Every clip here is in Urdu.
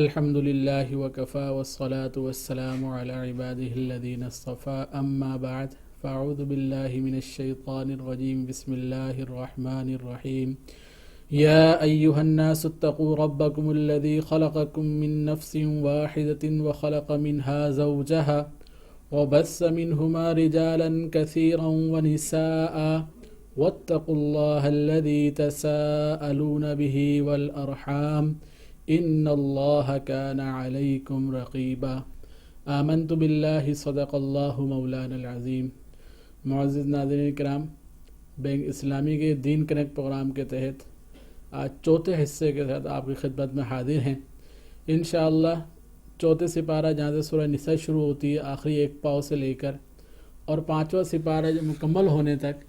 الحمد لله وكفى والصلاة والسلام على عباده الذين اصطفى أما بعد فأعوذ بالله من الشيطان الرجيم بسم الله الرحمن الرحيم يا أيها الناس اتقوا ربكم الذي خلقكم من نفس واحدة وخلق منها زوجها وبث منهما رجالا كثيرا ونساء واتقوا الله الذي تساءلون به والأرحام ان اللہ کان علیکم رقیبا آمنت باللہ صدق اللہ مولانا العظیم۔ معزز ناظرین کرام، بینک اسلامی کے دین کنیکٹ پروگرام کے تحت آج چوتھے حصے کے ساتھ آپ کی خدمت میں حاضر ہیں۔ انشاءاللہ چوتھے سپارہ جہاں سے سورہ نساء شروع ہوتی ہے آخری ایک پاؤ سے لے کر اور پانچواں سپارہ مکمل ہونے تک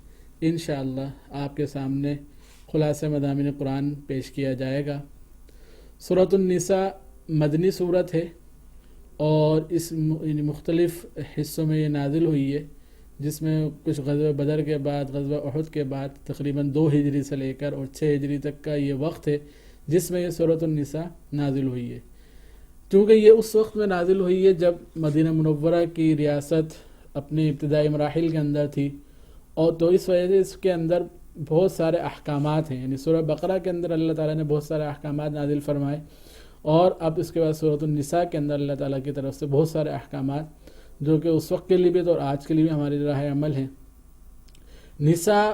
انشاءاللہ آپ کے سامنے خلاصہ مضامین قرآن پیش کیا جائے گا۔ سورۃ النساء مدنی صورت ہے اور اس مختلف حصوں میں یہ نازل ہوئی ہے، جس میں کچھ غزوہ بدر کے بعد، غزوہ احد کے بعد تقریباً 2 ہجری سے لے کر اور 6 ہجری تک کا یہ وقت ہے جس میں یہ سورۃ النساء نازل ہوئی ہے۔ چونکہ یہ اس وقت میں نازل ہوئی ہے جب مدینہ منورہ کی ریاست اپنی ابتدائی مراحل کے اندر تھی، اور تو اس وجہ سے اس کے اندر بہت سارے احکامات ہیں، یعنی سورہ بقرہ کے اندر اللہ تعالیٰ نے بہت سارے احکامات نازل فرمائے، اور اب اس کے بعد سورۃ النساء کے اندر اللہ تعالیٰ کی طرف سے بہت سارے احکامات جو کہ اس وقت کے لیے بھی اور آج کے لیے بھی ہماری راہ عمل ہیں۔ نساء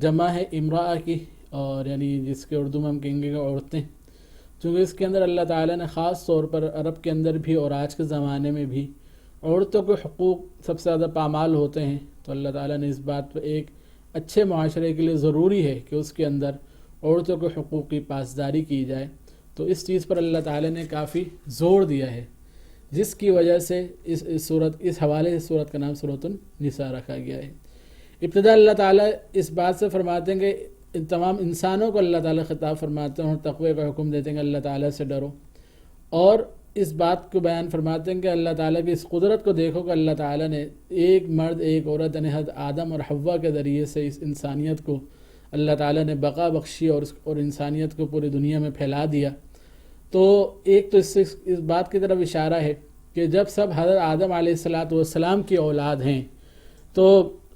جمع ہے امرأہ کی، اور یعنی جس کے اردو میں ہم کہیں گے کہ عورتیں، چونکہ اس کے اندر اللہ تعالیٰ نے خاص طور پر عرب کے اندر بھی اور آج کے زمانے میں بھی عورتوں کے حقوق سب سے زیادہ پامال ہوتے ہیں، تو اللہ تعالیٰ نے اس بات پہ ایک اچھے معاشرے کے لیے ضروری ہے کہ اس کے اندر عورتوں کے حقوق کی پاسداری کی جائے، تو اس چیز پر اللہ تعالیٰ نے کافی زور دیا ہے، جس کی وجہ سے اس حوالے سے سورت کا نام سورۃ النساء رکھا گیا ہے۔ ابتدا اللہ تعالیٰ اس بات سے فرماتے ہیں کہ تمام انسانوں کو اللہ تعالیٰ خطاب فرماتے ہیں اور تقوی کا حکم دیتے ہیں کہ اللہ تعالیٰ سے ڈرو، اور اس بات کو بیان فرماتے ہیں کہ اللہ تعالیٰ کی اس قدرت کو دیکھو کہ اللہ تعالیٰ نے ایک مرد ایک عورت یعنی حضرت آدم اور حوا کے ذریعے سے اس انسانیت کو اللہ تعالیٰ نے بقا بخشی اور انسانیت کو پوری دنیا میں پھیلا دیا۔ تو ایک تو اس بات کی طرف اشارہ ہے کہ جب سب حضرت آدم علیہ السلام کی اولاد ہیں تو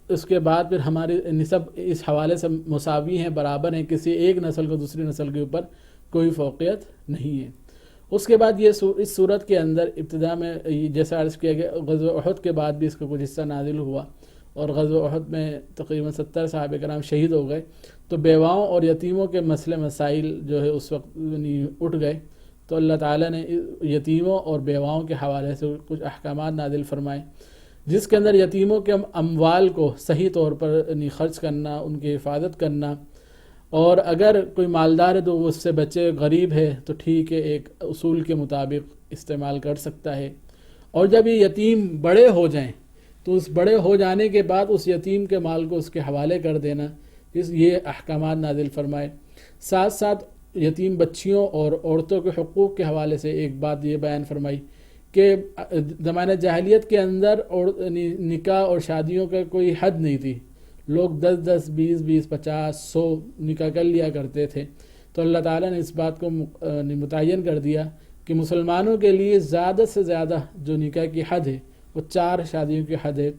اس کے بعد پھر ہماری نسب اس حوالے سے مساوی ہیں، برابر ہیں، کسی ایک نسل کو دوسری نسل کے اوپر کوئی فوقیت نہیں ہے۔ اس کے بعد یہ اس صورت کے اندر ابتدا میں جیسا عرض کیا گیا غزوہ احد کے بعد بھی اس کا کچھ حصہ نازل ہوا، اور غزوہ احد میں تقریباً 70 صحابہ کرام شہید ہو گئے، تو بیواؤں اور یتیموں کے مسائل جو ہے اس وقت اٹھ گئے، تو اللہ تعالیٰ نے یتیموں اور بیواؤں کے حوالے سے کچھ احکامات نازل فرمائے، جس کے اندر یتیموں کے اموال کو صحیح طور پر خرچ کرنا، ان کی حفاظت کرنا، اور اگر کوئی مالدار ہے تو اس سے بچے، غریب ہے تو ٹھیک ہے، ایک اصول کے مطابق استعمال کر سکتا ہے، اور جب یہ یتیم بڑے ہو جائیں تو اس بڑے ہو جانے کے بعد اس یتیم کے مال کو اس کے حوالے کر دینا، یہ احکامات نازل فرمائے۔ ساتھ ساتھ یتیم بچیوں اور عورتوں کے حقوق کے حوالے سے ایک بات یہ بیان فرمائی کہ زمانہ جاہلیت کے اندر نکاح اور شادیوں کا کوئی حد نہیں تھی، لوگ 10 20 50 100 نکاح کر لیا کرتے تھے، تو اللہ تعالیٰ نے اس بات کو متعین کر دیا کہ مسلمانوں کے لیے زیادہ سے زیادہ جو نکاح کی حد ہے وہ 4 شادیوں کی حد ہے،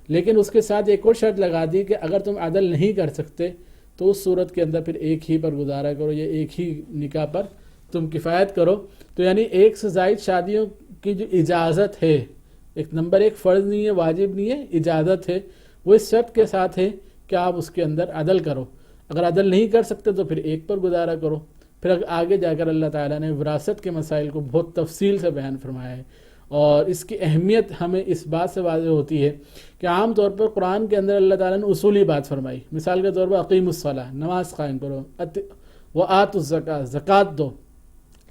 لیکن اس کے ساتھ ایک اور شرط لگا دی کہ اگر تم عدل نہیں کر سکتے تو اس صورت کے اندر پھر ایک ہی پر گزارا کرو، یا ایک ہی نکاح پر تم کفایت کرو۔ تو یعنی ایک سے زائد شادیوں کی جو اجازت ہے، ایک نمبر 1 فرض نہیں ہے، واجب نہیں ہے، اجازت ہے، وہ اس شرط کے ساتھ ہے کہ آپ اس کے اندر عدل کرو، اگر عدل نہیں کر سکتے تو پھر ایک پر گزارا کرو۔ پھر آگے جا کر اللہ تعالیٰ نے وراثت کے مسائل کو بہت تفصیل سے بیان فرمایا ہے، اور اس کی اہمیت ہمیں اس بات سے واضح ہوتی ہے کہ عام طور پر قرآن کے اندر اللہ تعالیٰ نے اصولی بات فرمائی، مثال کے طور پر اقیم الصلاۃ، نماز قائم کرو، وآتوا الزکاۃ، زکوٰۃ دو،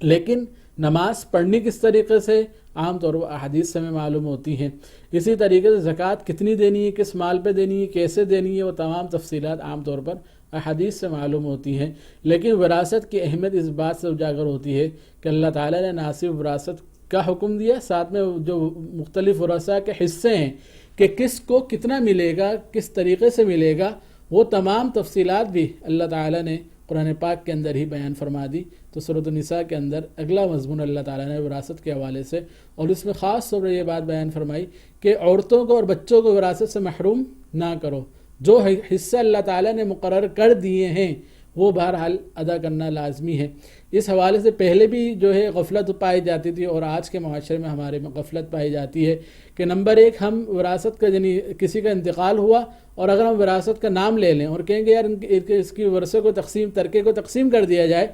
لیکن نماز پڑھنی کس طریقے سے عام طور پر احادیث سے ہمیں معلوم ہوتی ہیں، اسی طریقے سے زکوٰۃ کتنی دینی ہے، کس مال پہ دینی ہے، کیسے دینی ہے، وہ تمام تفصیلات عام طور پر احادیث سے معلوم ہوتی ہیں۔ لیکن وراثت کی اہمیت اس بات سے اجاگر ہوتی ہے کہ اللہ تعالیٰ نے نہ صرف وراثت کا حکم دیا، ساتھ میں جو مختلف ورثاء کے حصے ہیں کہ کس کو کتنا ملے گا، کس طریقے سے ملے گا، وہ تمام تفصیلات بھی اللہ تعالیٰ نے قرآن پاک کے اندر ہی بیان فرما دی۔ تو سورۃ النساء کے اندر اگلا مضمون اللہ تعالیٰ نے وراثت کے حوالے سے، اور اس میں خاص طور پر یہ بات بیان فرمائی کہ عورتوں کو اور بچوں کو وراثت سے محروم نہ کرو، جو حصہ اللہ تعالیٰ نے مقرر کر دیے ہیں وہ بہرحال ادا کرنا لازمی ہے۔ اس حوالے سے پہلے بھی جو ہے غفلت پائی جاتی تھی، اور آج کے معاشرے میں ہمارے میں غفلت پائی جاتی ہے کہ نمبر ایک، ہم وراثت کا یعنی کسی کا انتقال ہوا اور اگر ہم وراثت کا نام لے لیں اور کہیں گے یار اس کی ورثے کو تقسیم، ترکے کو تقسیم کر دیا جائے،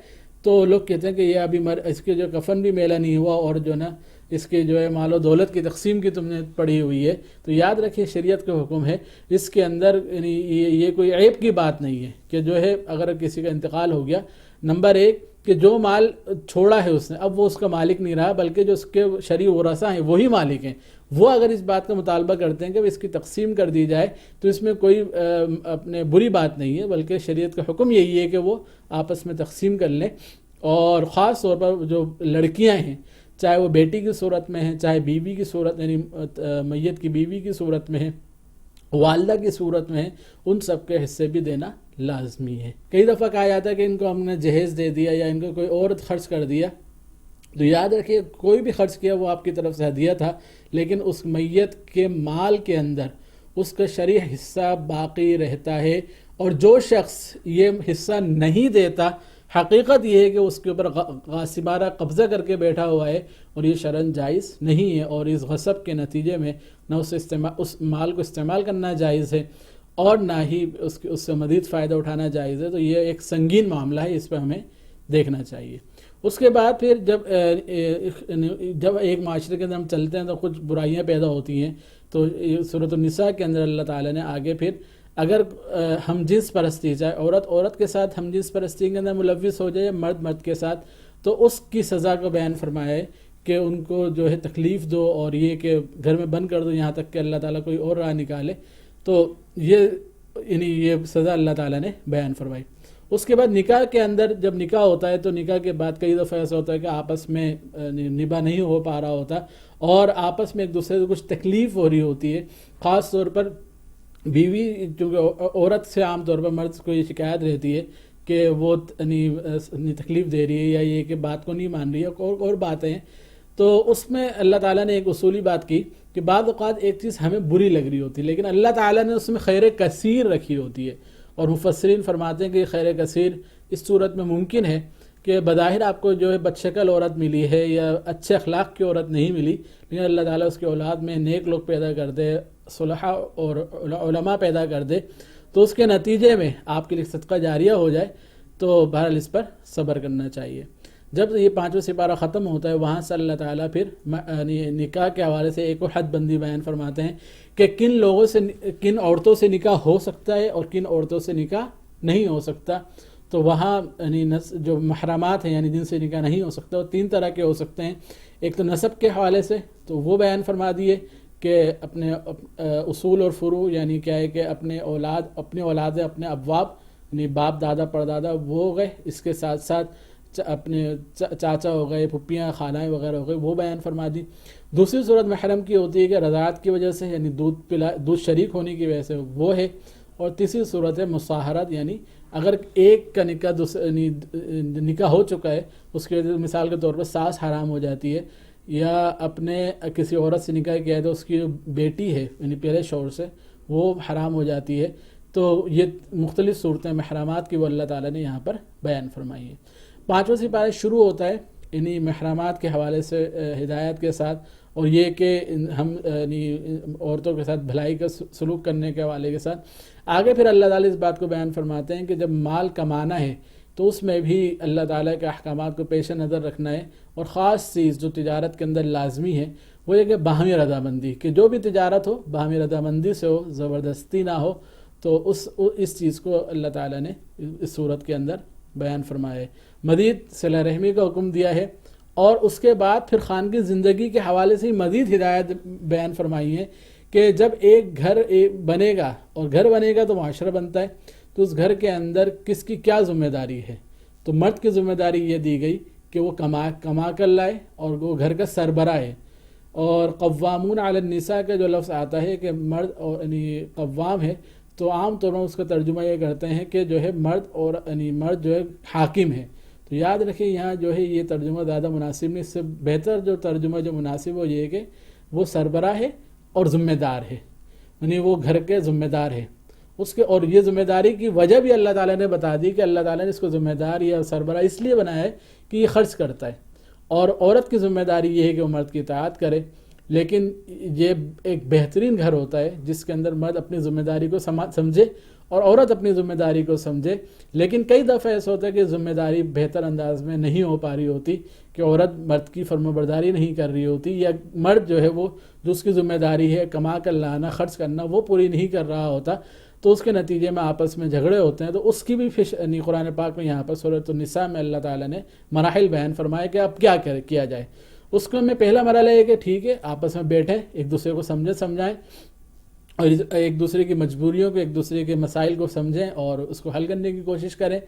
تو لوگ کہتے ہیں کہ یہ ابھی اس کے جو کفن بھی میلا نہیں ہوا، اور جو نا اس کے جو ہے مال و دولت کی تقسیم کی تم نے پڑھی ہوئی ہے۔ تو یاد رکھیے شریعت کا حکم ہے، اس کے اندر یعنی یہ کوئی عیب کی بات نہیں ہے کہ جو ہے اگر کسی کا انتقال ہو گیا، نمبر ایک کہ جو مال چھوڑا ہے اس نے اب وہ اس کا مالک نہیں رہا، بلکہ جو اس کے شرعی ورثاء ہیں وہی مالک ہیں، وہ اگر اس بات کا مطالبہ کرتے ہیں کہ اس کی تقسیم کر دی جائے تو اس میں کوئی اپنے بری بات نہیں ہے، بلکہ شریعت کا حکم یہی ہے کہ وہ آپس میں تقسیم کر لیں۔ اور خاص طور پر جو لڑکیاں ہیں، چاہے وہ بیٹی کی صورت میں ہیں، چاہے بیوی کی صورت یعنی میت کی بیوی کی صورت میں ہے، والدہ کی صورت میں ہے، ان سب کے حصے بھی دینا لازمی ہے۔ کئی دفعہ کہا جاتا ہے کہ ان کو ہم نے جہیز دے دیا یا ان کو کوئی عورت خرچ کر دیا، تو یاد رکھیے کوئی بھی خرچ کیا وہ آپ کی طرف سے ہدیہ تھا، لیکن اس میت کے مال کے اندر اس کا شرعی حصہ باقی رہتا ہے، اور جو شخص یہ حصہ نہیں دیتا حقیقت یہ ہے کہ اس کے اوپر غاصبانہ قبضہ کر کے بیٹھا ہوا ہے، اور یہ شرعاً جائز نہیں ہے، اور اس غصب کے نتیجے میں نہ اس مال کو استعمال کرنا جائز ہے اور نہ ہی اس سے مزید فائدہ اٹھانا جائز ہے۔ تو یہ ایک سنگین معاملہ ہے، اس پہ ہمیں دیکھنا چاہیے۔ اس کے بعد پھر جب ایک معاشرے کے اندر ہم چلتے ہیں تو کچھ برائیاں پیدا ہوتی ہیں، تو سورۃ النساء کے اندر اللہ تعالیٰ نے آگے پھر اگر ہم جنس پرستی، چاہے عورت کے ساتھ ہم جنس پرستی کے اندر ملوث ہو جائے، مرد کے ساتھ، تو اس کی سزا کا بیان فرمایا ہے کہ ان کو جو ہے تکلیف دو، اور یہ کہ گھر میں بند کر دو یہاں تک کہ اللہ تعالیٰ کوئی اور راہ نکالے۔ تو یہ سزا اللہ تعالیٰ نے بیان فرمائی۔ اس کے بعد نکاح کے اندر جب نکاح ہوتا ہے تو نکاح کے بعد کئی دفعہ ایسا ہوتا ہے کہ آپس میں نباہ نہیں ہو پا رہا ہوتا، اور آپس میں ایک دوسرے سے کچھ تکلیف ہو رہی ہوتی ہے، خاص طور پر بیوی، چونکہ عورت سے عام طور پر مرد کو یہ شکایت رہتی ہے کہ وہ تکلیف دے رہی ہے یا یہ کہ بات کو نہیں مان رہی ہے، اور باتیں ہیں۔ تو اس میں اللہ تعالیٰ نے ایک اصولی بات کی کہ بعض اوقات ایک چیز ہمیں بری لگ رہی ہوتی ہے، لیکن اللہ تعالیٰ نے اس میں خیر کثیر رکھی ہوتی ہے، اور مفسرین فرماتے ہیں کہ یہ خیر کثیر اس صورت میں ممکن ہے کہ بظاہر آپ کو جو ہے بدشکل عورت ملی ہے یا اچھے اخلاق کی عورت نہیں ملی، لیکن اللہ تعالیٰ اس کے اولاد میں نیک لوگ پیدا کر دے، صلحاء اور علماء پیدا کر دے، تو اس کے نتیجے میں آپ کے لیے صدقہ جاریہ ہو جائے، تو بہرحال اس پر صبر کرنا چاہیے۔ جب یہ 5واں سپارہ ختم ہوتا ہے، وہاں سے اللہ تعالیٰ پھر نکاح کے حوالے سے ایک اور حد بندی بیان فرماتے ہیں کہ کن عورتوں سے نکاح ہو سکتا ہے اور کن عورتوں سے نکاح نہیں ہو سکتا۔ تو وہاں جو محرمات ہیں یعنی جن سے نکاح نہیں ہو سکتا، وہ 3 طرح کے ہو سکتے ہیں۔ ایک تو نسب کے حوالے سے، تو وہ بیان فرما دیے کہ اپنے اصول اور فروع، یعنی کیا ہے کہ اپنے اولاد اپنے ابواب یعنی باپ دادا پردادا وہ ہو گئے، اس کے ساتھ ساتھ اپنے چاچا ہو گئے، پھپھیاں خالائیں وغیرہ ہو گئے، وہ بیان فرما دی۔ دوسری صورت محرم کی ہوتی ہے کہ رضاعت کی وجہ سے یعنی دودھ شریک ہونے کی وجہ سے وہ ہے، اور تیسری صورت ہے مصاہرت، یعنی اگر ایک کا نکاح ہو چکا ہے، اس کی وجہ سے مثال کے طور پر ساس حرام ہو جاتی ہے، یا اپنے کسی عورت سے نکاح کیا ہے تو اس کی جو بیٹی ہے یعنی پہلے شوہر سے وہ حرام ہو جاتی ہے۔ تو یہ مختلف صورتیں محرمات کی وہ اللہ تعالیٰ نے یہاں پر بیان فرمائی ہے۔ 5واں سپارہ شروع ہوتا ہے انہی محرمات کے حوالے سے ہدایت کے ساتھ، اور یہ کہ ہم عورتوں کے ساتھ بھلائی کا سلوک کرنے کے حوالے کے ساتھ۔ آگے پھر اللہ تعالیٰ اس بات کو بیان فرماتے ہیں کہ جب مال کمانا ہے تو اس میں بھی اللہ تعالیٰ کے احکامات کو پیش نظر رکھنا ہے، اور خاص چیز جو تجارت کے اندر لازمی ہے وہ یہ کہ باہمی رضامندی، کہ جو بھی تجارت ہو باہمی رضامندی سے ہو، زبردستی نہ ہو۔ تو اس چیز کو اللہ تعالیٰ نے اس صورت کے اندر بیان فرمایا ہے۔ مزید صلہ رحمی کا حکم دیا ہے، اور اس کے بعد پھر خانگی زندگی کے حوالے سے ہی مزید ہدایت بیان فرمائی ہے کہ جب ایک گھر بنے گا، اور گھر بنے گا تو معاشرہ بنتا ہے، تو اس گھر کے اندر کس کی کیا ذمہ داری ہے؟ تو مرد کی ذمہ داری یہ دی گئی کہ وہ کما کر لائے، اور وہ گھر کا سربراہ ہے۔ اور قوامون علی النساء کا جو لفظ آتا ہے کہ مرد یعنی قوام ہے، تو عام طور پر اس کا ترجمہ یہ کرتے ہیں کہ جو ہے مرد اور یعنی مرد جو ہے حاکم ہے. تو یاد رکھیں یہاں جو ہے یہ ترجمہ زیادہ مناسب نہیں، اس سے بہتر جو ترجمہ جو مناسب وہ یہ ہے کہ وہ سربراہ ہے اور ذمہ دار ہے، یعنی وہ گھر کے ذمہ دار ہے اس کے. اور یہ ذمہ داری کی وجہ بھی اللہ تعالیٰ نے بتا دی کہ اللہ تعالیٰ نے اس کو ذمہ دار یا سربراہ اس لیے بنایا ہے کہ یہ خرچ کرتا ہے، اور عورت کی ذمہ داری یہ ہے کہ وہ مرد کی اطاعت کرے. لیکن یہ ایک بہترین گھر ہوتا ہے جس کے اندر مرد اپنی ذمہ داری کو سمجھے اور عورت اپنی ذمہ داری کو سمجھے. لیکن کئی دفعہ ایسا ہوتا ہے کہ ذمہ داری بہتر انداز میں نہیں ہو پا رہی ہوتی، کہ عورت مرد کی فرما برداری نہیں کر رہی ہوتی، یا مرد جو ہے وہ جو اس کی ذمہ داری ہے کما کر لانا خرچ کرنا وہ پوری نہیں کر رہا ہوتا، تو اس کے نتیجے میں آپس میں جھگڑے ہوتے ہیں. تو اس کی بھی قرآن پاک میں یہاں پر سورۃ النساء میں اللہ تعالیٰ نے مراحل بیان فرمائے کہ اب کیا کیا جائے. اس کو میں پہلا مرحلہ ہے کہ ٹھیک ہے آپس میں بیٹھیں، ایک دوسرے کو سمجھائیں اور ایک دوسرے کی مجبوریوں کو، ایک دوسرے کے مسائل کو سمجھیں اور اس کو حل کرنے کی کوشش کریں.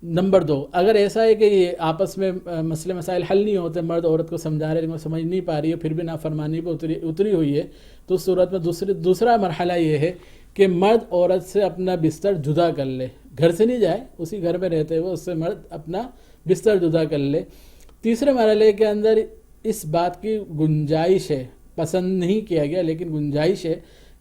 نمبر 2، اگر ایسا ہے کہ یہ آپس میں مسائل حل نہیں ہوتے، مرد عورت کو سمجھا رہے لیکن وہ سمجھ نہیں پا رہی ہے، پھر بھی نافرمانی پہ اتری ہوئی ہے، تو اس صورت میں دوسرا مرحلہ یہ ہے کہ مرد عورت سے اپنا بستر جدا کر لے. گھر سے نہیں جائے، اسی گھر میں رہتے ہوئے اس سے مرد اپنا بستر جدا کر لے. تیسرے مرحلے کے اندر اس بات کی گنجائش ہے، پسند نہیں کیا گیا لیکن گنجائش ہے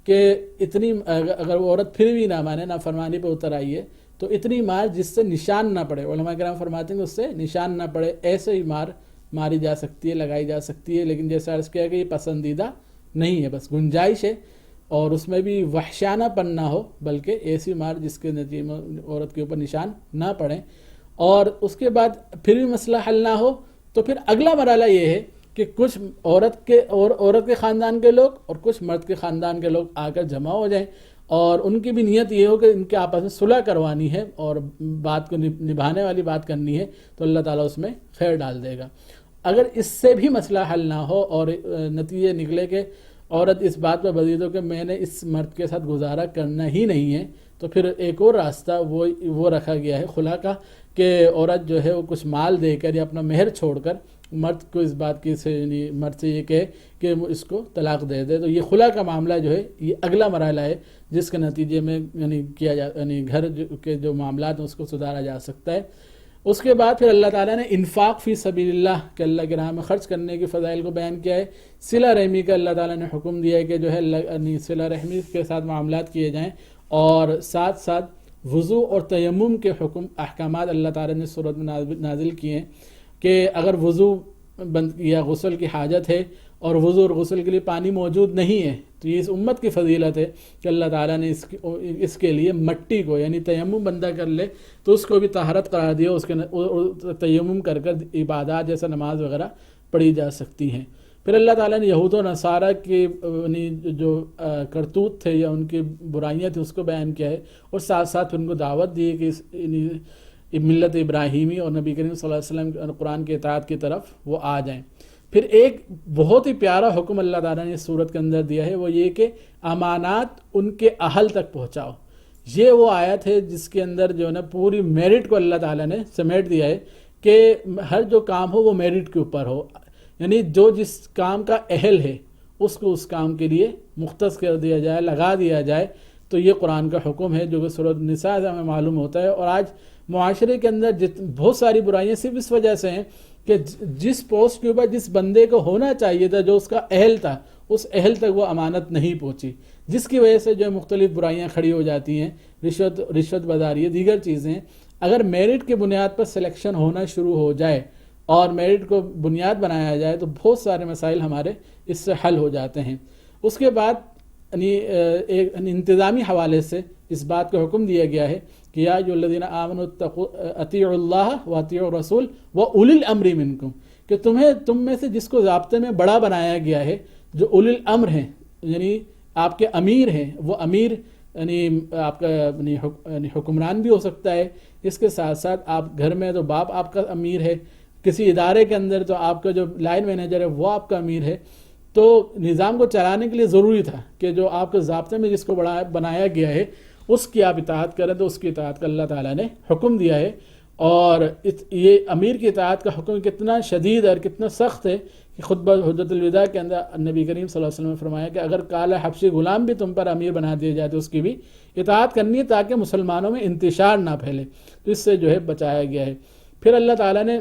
کہ اتنی اگر وہ عورت پھر بھی نہ مانے، نافرمانی پہ اتر آئی ہے، تو اتنی مار جس سے نشان نہ پڑے. علماء کرام فرماتے ہیں کہ اس سے نشان نہ پڑے، ایسے ہی ماری جا سکتی ہے، لگائی جا سکتی ہے. لیکن جیسا عرض کیا کہ یہ پسندیدہ نہیں ہے، بس گنجائش ہے، اور اس میں بھی وحشانہ پن نہ ہو، بلکہ ایسی مار جس کے نتیجے میں عورت کے اوپر نشان نہ پڑے. اور اس کے بعد پھر بھی مسئلہ حل نہ ہو تو پھر اگلا مرحلہ یہ ہے کہ کچھ عورت کے خاندان کے لوگ اور کچھ مرد کے خاندان کے لوگ آ کر جمع ہو جائیں، اور ان کی بھی نیت یہ ہو کہ ان کے آپس میں صلح کروانی ہے اور بات کو نبھانے والی بات کرنی ہے، تو اللہ تعالیٰ اس میں خیر ڈال دے گا. اگر اس سے بھی مسئلہ حل نہ ہو اور نتیجے نکلے کہ عورت اس بات پر بزید ہو کہ میں نے اس مرد کے ساتھ گزارا کرنا ہی نہیں ہے، تو پھر ایک اور راستہ وہ رکھا گیا ہے خلا کا، کہ عورت جو ہے وہ کچھ مال دے کر یا اپنا مہر چھوڑ کر مرد کو اس بات کی مرد سے یہ کہے کہ وہ اس کو طلاق دے دے. تو یہ خلا کا معاملہ جو ہے یہ اگلا مرحلہ ہے جس کے نتیجے میں گھر کے جو معاملات ہیں اس کو سدھارا جا سکتا ہے. اس کے بعد پھر اللہ تعالیٰ نے انفاق فی سبیل اللہ کہ اللہ کی راہ میں خرچ کرنے کی فضائل کو بیان کیا ہے. صلہ رحمی کا اللہ تعالیٰ نے حکم دیا ہے کہ جو ہے صلہ رحمی کے ساتھ معاملات کیے جائیں، اور ساتھ ساتھ وضو اور تیمم کے احکامات اللہ تعالیٰ نے سورۃ میں نازل کیے ہیں کہ اگر وضو یا غسل کی حاجت ہے اور وضو اور غسل کے لیے پانی موجود نہیں ہے، تو یہ اس امت کی فضیلت ہے کہ اللہ تعالیٰ نے اس کے لیے مٹی کو یعنی تیمم بندہ کر لے تو اس کو بھی طہارت قرار دیا، اس کے تیمم کر عبادات جیسا نماز وغیرہ پڑھی جا سکتی ہیں. پھر اللہ تعالیٰ نے یہود و نصارہ کے جو کرتوت تھے یا ان کی برائیاں تھیں اس کو بیان کیا ہے، اور ساتھ ساتھ ان کو دعوت دی کہ ملت ابراہیمی اور نبی کریم صلی اللہ علیہ وسلم قرآن کے اطاعت کی طرف وہ آ جائیں. پھر ایک بہت ہی پیارا حکم اللہ تعالیٰ نے اس صورت کے اندر دیا ہے، وہ یہ کہ امانات ان کے اہل تک پہنچاؤ. یہ وہ آیت ہے جس کے اندر جو ہے نا پوری میرٹ کو اللہ تعالیٰ نے سمیٹ دیا ہے کہ ہر جو کام ہو وہ میرٹ کے اوپر ہو، یعنی جو جس کام کا اہل ہے اس کو اس کام کے لیے مختص کر دیا جائے، لگا دیا جائے. تو یہ قرآن کا حکم ہے جو کہ سورۃ النساء سے ہمیں معلوم ہوتا ہے. اور آج معاشرے کے اندر بہت ساری برائیاں صرف اس وجہ سے ہیں کہ جس پوسٹ کے اوپر جس بندے کو ہونا چاہیے تھا، جو اس کا اہل تھا، اس اہل تک وہ امانت نہیں پہنچی، جس کی وجہ سے جو مختلف برائیاں کھڑی ہو جاتی ہیں، رشوت بداری، دیگر چیزیں. اگر میرٹ کی بنیاد پر سلیکشن ہونا شروع ہو جائے اور میرٹ کو بنیاد بنایا جائے تو بہت سارے مسائل ہمارے اس سے حل ہو جاتے ہیں. اس کے بعد ایک انتظامی حوالے سے اس بات کا حکم دیا گیا ہے کہ یا ایھا الذین آمنوا اطیعوا اللہ واطیعوا الرسول واولی الامر منکم، کہ تم میں سے جس کو ضابطے میں بڑا بنایا گیا ہے، جو اولی الامر ہیں یعنی آپ کے امیر ہیں، وہ امیر یعنی آپ کا حکمران بھی ہو سکتا ہے. اس کے ساتھ ساتھ آپ گھر میں تو باپ آپ کا امیر ہے، کسی ادارے کے اندر تو آپ کا جو لائن مینیجر ہے وہ آپ کا امیر ہے. تو نظام کو چلانے کے لیے ضروری تھا کہ جو آپ کے ضابطے میں جس کو بنایا گیا ہے اس کی آپ اطاعت کریں، تو اس کی اطاعت کا اللہ تعالیٰ نے حکم دیا ہے. اور یہ امیر کی اطاعت کا حکم کتنا شدید اور کتنا سخت ہے کہ خطبہ حجۃ الوداع کے اندر نبی کریم صلی اللہ علیہ وسلم نے فرمایا کہ اگر کالا حبشی غلام بھی تم پر امیر بنا دیا جائے تو اس کی بھی اطاعت کرنی ہے تاکہ مسلمانوں میں انتشار نہ پھیلے، تو اس سے جو ہے بچایا گیا ہے۔ پھر اللہ تعالیٰ نے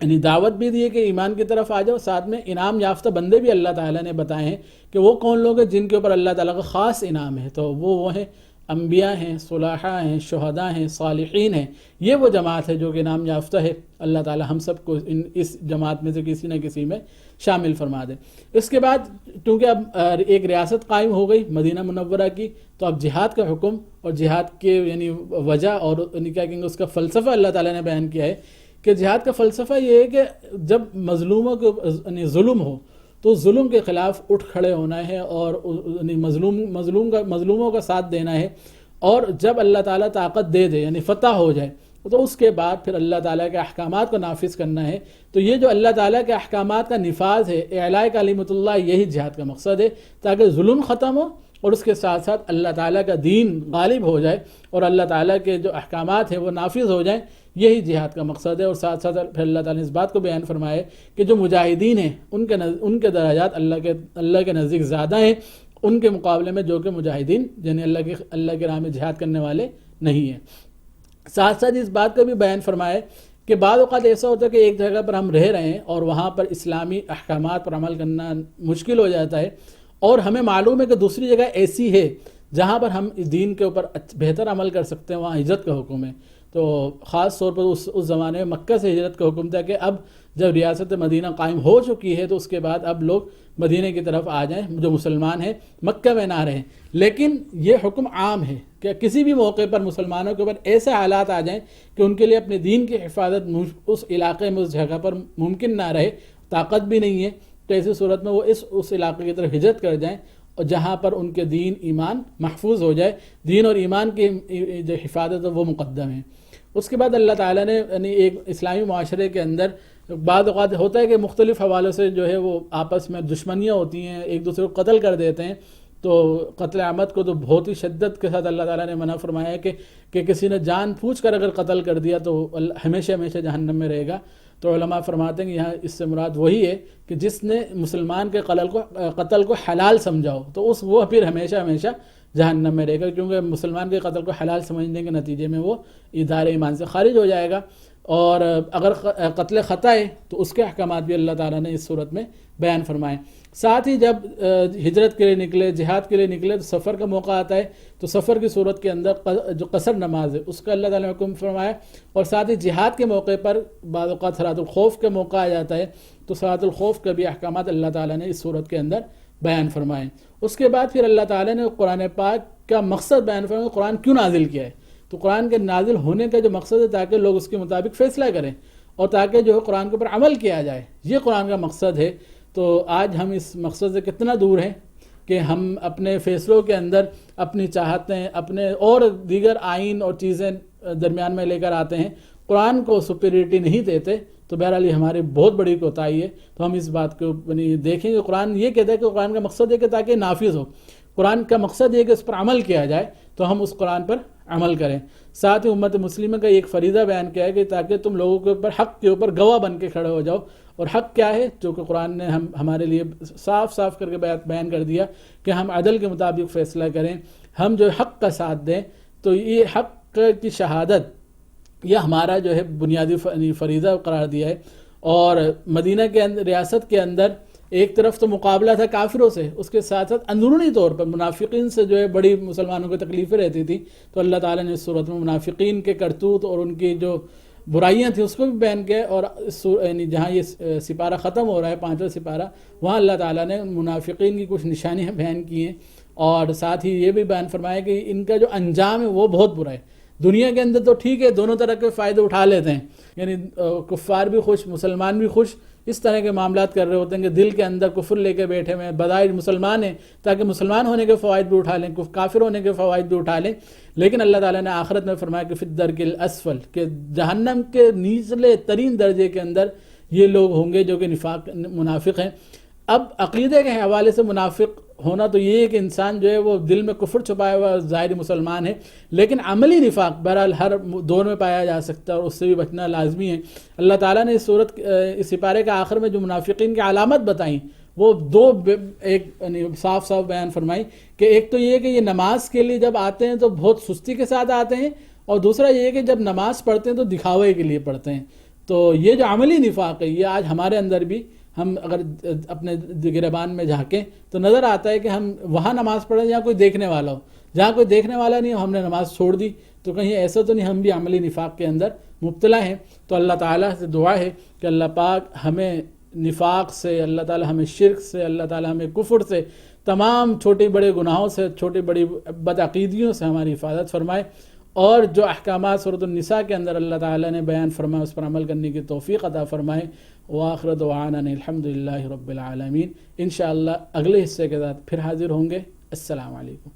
یعنی دعوت بھی دی ہے کہ ایمان کی طرف آ جاؤ، ساتھ میں انعام یافتہ بندے بھی اللہ تعالیٰ نے بتائے ہیں کہ وہ کون لوگ ہیں جن کے اوپر اللہ تعالیٰ کا خاص انعام ہے، تو وہ ہیں انبیاء ہیں، صلحاء ہیں، شہداء ہیں، صالحین ہیں، یہ وہ جماعت ہے جو کہ انعام یافتہ ہے۔ اللہ تعالیٰ ہم سب کو اس جماعت میں سے کسی نہ کسی میں شامل فرما دے۔ اس کے بعد چونکہ اب ایک ریاست قائم ہو گئی مدینہ منورہ کی، تو اب جہاد کا حکم اور جہاد کے یعنی وجہ اور کیا کہیں گے اس کا فلسفہ اللہ تعالیٰ نے بیان کیا ہے کہ جہاد کا فلسفہ یہ ہے کہ جب مظلوموں کو یعنی ظلم ہو تو ظلم کے خلاف اٹھ کھڑے ہونا ہے اور مظلوموں کا ساتھ دینا ہے، اور جب اللہ تعالیٰ طاقت دے دے یعنی فتح ہو جائے تو اس کے بعد پھر اللہ تعالیٰ کے احکامات کو نافذ کرنا ہے۔ تو یہ جو اللہ تعالیٰ کے احکامات کا نفاذ ہے، اعلاء کلمۃ اللہ، یہی جہاد کا مقصد ہے تاکہ ظلم ختم ہو اور اس کے ساتھ ساتھ اللہ تعالیٰ کا دین غالب ہو جائے اور اللہ تعالیٰ کے جو احکامات ہیں وہ نافذ ہو جائیں، یہی جہاد کا مقصد ہے۔ اور ساتھ ساتھ پھر اللہ تعالیٰ نے اس بات کو بیان فرمایا کہ جو مجاہدین ہیں ان کے درجات اللہ کے نزدیک زیادہ ہیں ان کے مقابلے میں جو کہ مجاہدین یعنی اللہ کے راہ میں جہاد کرنے والے نہیں ہیں۔ ساتھ ساتھ اس بات کا بھی بیان فرمایا کہ بعض اوقات ایسا ہوتا ہے کہ ایک جگہ پر ہم رہ رہے ہیں اور وہاں پر اسلامی احکامات پر عمل کرنا مشکل ہو جاتا ہے، اور ہمیں معلوم ہے کہ دوسری جگہ ایسی ہے جہاں پر ہم دین کے اوپر بہتر عمل کر سکتے ہیں، وہاں ہجرت کا حکم ہے۔ تو خاص طور پر اس زمانے میں مکہ سے ہجرت کا حکم تھا کہ اب جب ریاست مدینہ قائم ہو چکی ہے تو اس کے بعد اب لوگ مدینہ کی طرف آ جائیں، جو مسلمان ہیں مکہ میں نہ رہیں۔ لیکن یہ حکم عام ہے کہ کسی بھی موقع پر مسلمانوں کے اوپر ایسے حالات آ جائیں کہ ان کے لیے اپنے دین کی حفاظت اس علاقے میں اس جگہ پر ممکن نہ رہے، طاقت بھی نہیں ہے، تو ایسی صورت میں وہ اس علاقے کی طرف ہجرت کر جائیں اور جہاں پر ان کے دین ایمان محفوظ ہو جائے، دین اور ایمان کی جو حفاظت ہے وہ مقدم ہے۔ اس کے بعد اللہ تعالیٰ نے یعنی ایک اسلامی معاشرے کے اندر بعض اوقات ہوتا ہے کہ مختلف حوالوں سے جو ہے وہ آپس میں دشمنیاں ہوتی ہیں، ایک دوسرے کو قتل کر دیتے ہیں، تو قتل عامد کو تو بہت ہی شدت کے ساتھ اللہ تعالیٰ نے منع فرمایا ہے کہ کسی نے جان پوچھ کر اگر قتل کر دیا تو ہمیشہ ہمیشہ جہنم میں رہے گا۔ تو علماء فرماتے ہیں کہ یہاں اس سے مراد وہی ہے کہ جس نے مسلمان کے قتل کو حلال سمجھا ہو تو وہ پھر ہمیشہ ہمیشہ جہنم میں رہے گا، کیونکہ مسلمان کے قتل کو حلال سمجھنے کے نتیجے میں وہ دائرۂ ایمان سے خارج ہو جائے گا۔ اور اگر قتل خطا ہے تو اس کے احکامات بھی اللہ تعالیٰ نے اس صورت میں بیان فرمائے۔ ساتھ ہی جب ہجرت کے لیے نکلے، جہاد کے لیے نکلے تو سفر کا موقع آتا ہے، تو سفر کی صورت کے اندر جو قصر نماز ہے اس کا اللہ تعالیٰ نے حکم فرمایا، اور ساتھ ہی جہاد کے موقع پر بعض اوقات صلاۃ الخوف کا موقع آ جاتا ہے، تو صلاۃ الخوف کا بھی احکامات اللہ تعالیٰ نے اس صورت کے اندر بیان فرمائے۔ اس کے بعد پھر اللہ تعالیٰ نے قرآن پاک کا مقصد بیان فرمایا، قرآن کیوں نازل کیا ہے، تو قرآن کے نازل ہونے کا جو مقصد ہے تاکہ لوگ اس کے مطابق فیصلہ کریں اور تاکہ جو ہے قرآن کے اوپر عمل کیا جائے، یہ قرآن کا مقصد ہے۔ تو آج ہم اس مقصد سے کتنا دور ہیں کہ ہم اپنے فیصلوں کے اندر اپنی چاہتیں، اپنے اور دیگر آئین اور چیزیں درمیان میں لے کر آتے ہیں، قرآن کو سپیریٹی نہیں دیتے، تو بہرحال یہ ہماری بہت بڑی کوتاہی ہے۔ تو ہم اس بات کو دیکھیں کہ قرآن یہ کہتا ہے کہ قرآن کا مقصد ہے کہ تاکہ نافذ ہو، قرآن کا مقصد یہ کہ اس پر عمل کیا جائے، تو ہم اس قرآن پر عمل کریں۔ ساتھ ہی امت مسلمہ کا ایک فریضہ بیان کیا ہے کہ تاکہ تم لوگوں کے اوپر حق کے اوپر گواہ بن کے کھڑے ہو جاؤ، اور حق کیا ہے جو کہ قرآن نے ہمارے لیے صاف صاف کر کے بیان کر دیا کہ ہم عدل کے مطابق فیصلہ کریں، ہم جو حق کا ساتھ دیں۔ تو یہ حق کی شہادت یہ ہمارا جو ہے بنیادی فریضہ قرار دیا ہے۔ اور مدینہ کے اندر، ریاست کے اندر ایک طرف تو مقابلہ تھا کافروں سے، اس کے ساتھ ساتھ اندرونی طور پر منافقین سے جو ہے بڑی مسلمانوں کو تکلیفیں رہتی تھی، تو اللہ تعالیٰ نے اس صورت میں منافقین کے کرتوت اور ان کی جو برائیاں تھیں اس کو بھی بیان کیا، اور یعنی جہاں یہ سپارہ ختم ہو رہا ہے 5واں سپارہ، وہاں اللہ تعالیٰ نے منافقین کی کچھ نشانیاں بیان کی ہیں، اور ساتھ ہی یہ بھی بیان فرمایا کہ ان کا جو انجام ہے وہ بہت برا ہے۔ دنیا کے اندر تو ٹھیک ہے، دونوں طرح کے فائدے اٹھا لیتے ہیں، یعنی کفار بھی خوش، مسلمان بھی خوش، اس طرح کے معاملات کر رہے ہوتے ہیں کہ دل کے اندر کفر لے کے بیٹھے ہوئے ہیں، بظاہر مسلمان ہیں تاکہ مسلمان ہونے کے فوائد بھی اٹھا لیں، کافر ہونے کے فوائد بھی اٹھا لیں، لیکن اللہ تعالیٰ نے آخرت میں فرمایا کہ فی الدرک الاسفل، کہ جہنم کے نچلے ترین درجے کے اندر یہ لوگ ہوں گے جو کہ منافق ہیں۔ اب عقیدے کے حوالے سے منافق ہونا تو یہ ہے کہ انسان جو ہے وہ دل میں کفر چھپایا ہوا ظاہری مسلمان ہے، لیکن عملی نفاق بہرحال ہر دور میں پایا جا سکتا ہے اور اس سے بھی بچنا لازمی ہے۔ اللہ تعالیٰ نے اس سپارے کے آخر میں جو منافقین کی علامت بتائیں وہ دو ایک صاف بیان فرمائی کہ ایک تو یہ ہے کہ یہ نماز کے لیے جب آتے ہیں تو بہت سستی کے ساتھ آتے ہیں، اور دوسرا یہ ہے کہ جب نماز پڑھتے ہیں تو دکھاوے کے لیے پڑھتے ہیں۔ تو یہ جو عملی نفاق ہے یہ آج ہمارے اندر بھی، ہم اگر اپنے گریبان میں جھانکیں تو نظر آتا ہے کہ ہم وہاں نماز پڑھیں جہاں کوئی دیکھنے والا ہو، جہاں کوئی دیکھنے والا نہیں ہو ہم نے نماز چھوڑ دی، تو کہیں ایسا تو نہیں ہم بھی عملی نفاق کے اندر مبتلا ہیں۔ تو اللہ تعالیٰ سے دعا ہے کہ اللہ پاک ہمیں نفاق سے، اللہ تعالیٰ ہمیں شرک سے، اللہ تعالیٰ ہمیں کفر سے، تمام چھوٹے بڑے گناہوں سے، چھوٹی بڑی بدعقیدیوں سے ہماری حفاظت فرمائے، اور جو احکامات سورۃ النساء کے اندر اللہ تعالیٰ نے بیان فرمایا اس پر عمل کرنے کی توفیق عطا فرمائے۔ وآخر دعوانا الحمدللہ رب العالمین۔ انشاءاللہ اگلے حصے کے ساتھ پھر حاضر ہوں گے۔ السلام علیکم۔